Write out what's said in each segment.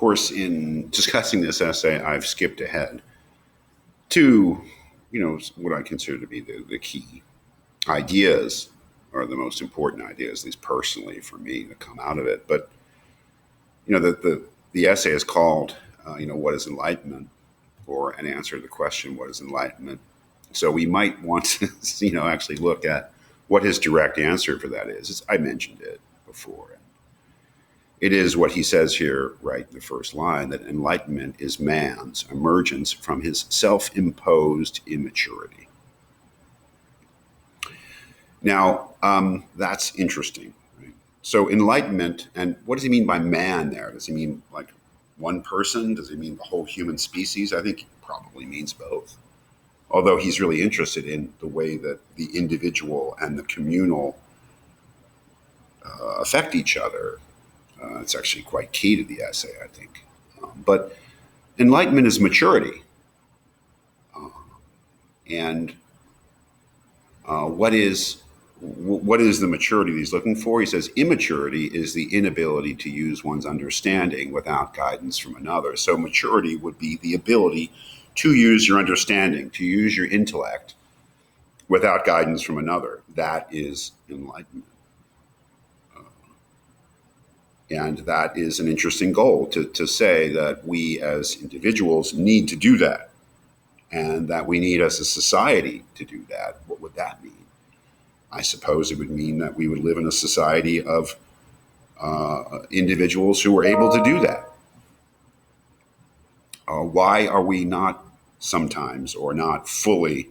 course, in discussing this essay, I've skipped ahead to, what I consider to be the key ideas, or the most important ideas, at least personally for me, that come out of it. But the essay is called, "What is Enlightenment?" or an answer to the question, "What is Enlightenment?" So we might want to, actually look at what his direct answer for that is. I mentioned it before. It is what he says here, right in the first line, that enlightenment is man's emergence from his self-imposed immaturity. Now, that's interesting. Right? So enlightenment, and what does he mean by man there? Does he mean like one person? Does he mean the whole human species? I think he probably means both. Although he's really interested in the way that the individual and the communal affect each other. It's actually quite key to the essay, I think. But enlightenment is maturity. And what is the maturity that he's looking for? He says immaturity is the inability to use one's understanding without guidance from another. So maturity would be the ability to use your understanding, to use your intellect without guidance from another. That is enlightenment. And that is an interesting goal, to say that we as individuals need to do that, and that we need as a society to do that. What would that mean? I suppose it would mean that we would live in a society of individuals who are able to do that. Why are we not sometimes, or not fully,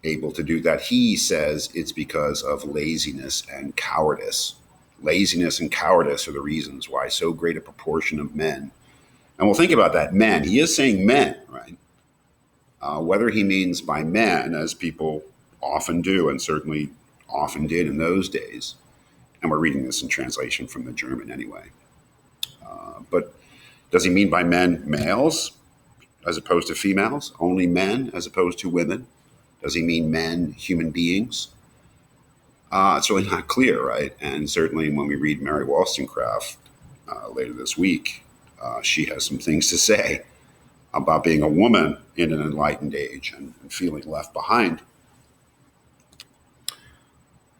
able to do that? He says it's because of laziness and cowardice. Laziness and cowardice are the reasons why so great a proportion of men, and we'll think about that, men, he is saying men, right? Whether he means by men, as people often do, and certainly often did in those days, and we're reading this in translation from the German anyway, but does he mean by men males as opposed to females, only men as opposed to women? Does he mean men, human beings? It's really not clear, right? And certainly when we read Mary Wollstonecraft later this week, she has some things to say about being a woman in an enlightened age and feeling left behind.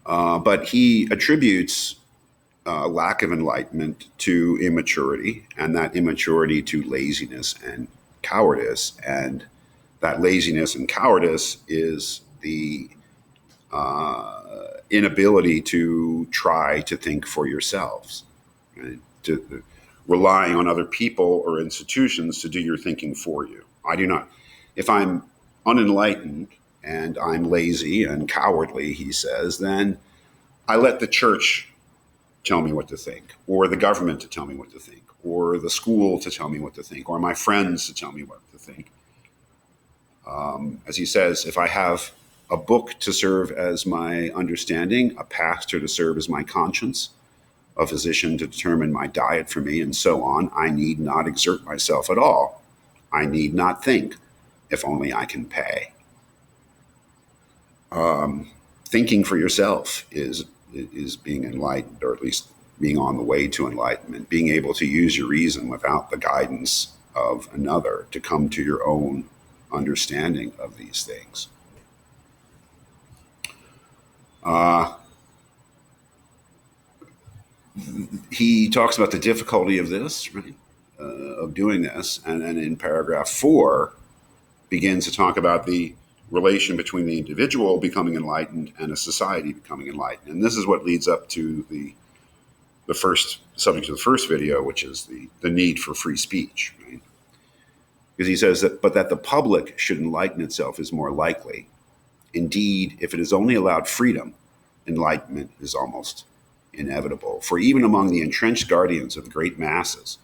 But he attributes lack of enlightenment to immaturity, and that immaturity to laziness and cowardice. And that laziness and cowardice is the inability to try to think for yourselves, right? To relying on other people or institutions to do your thinking for you. I do not. If I'm unenlightened and I'm lazy and cowardly, he says, then I let the church tell me what to think, or the government to tell me what to think, or the school to tell me what to think, or my friends to tell me what to think. As he says, if I have a book to serve as my understanding, a pastor to serve as my conscience, a physician to determine my diet for me, and so on, I need not exert myself at all. I need not think, if only I can pay. Thinking for yourself is being enlightened, or at least being on the way to enlightenment, being able to use your reason without the guidance of another to come to your own understanding of these things. He talks about the difficulty of this, right? Of doing this, and then in paragraph 4 begins to talk about the relation between the individual becoming enlightened and a society becoming enlightened. And this is what leads up to the first subject of the first video, which is the need for free speech, right? Because he says that, but that the public should enlighten itself is more likely. Indeed, if it is only allowed freedom, enlightenment is almost inevitable. For even among the entrenched guardians of the great masses,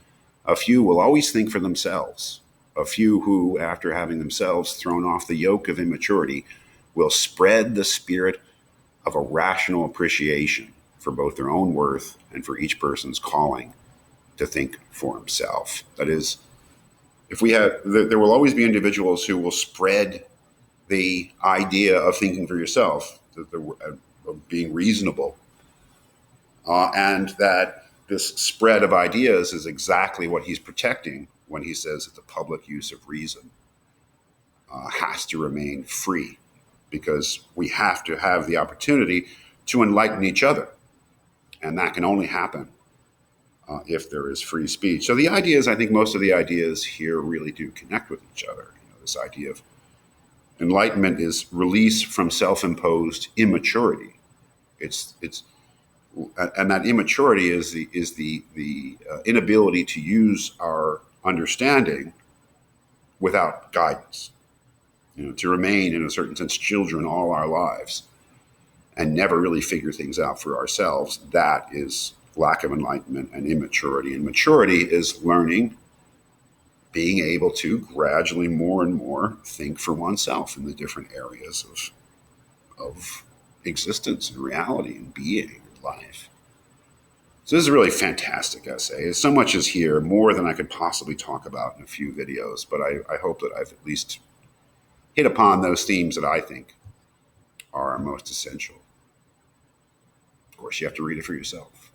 a few will always think for themselves. A few who, after having themselves thrown off the yoke of immaturity, will spread the spirit of a rational appreciation for both their own worth and for each person's calling to think for himself. That is, if we have, there will always be individuals who will spread the idea of thinking for yourself, of being reasonable, and that this spread of ideas is exactly what he's protecting when he says that the public use of reason has to remain free, because we have to have the opportunity to enlighten each other. And that can only happen if there is free speech. So the ideas, I think most of the ideas here really do connect with each other. This idea of enlightenment is release from self-imposed immaturity. It's and that immaturity is the inability to use our understanding without guidance. To remain in a certain sense children all our lives and never really figure things out for ourselves. That is lack of enlightenment and immaturity. And maturity is learning, being able to gradually more and more think for oneself in the different areas of existence and reality and being and life. So this is a really fantastic essay. So much is here, more than I could possibly talk about in a few videos, but I hope that I've at least hit upon those themes that I think are most essential. Of course, you have to read it for yourself.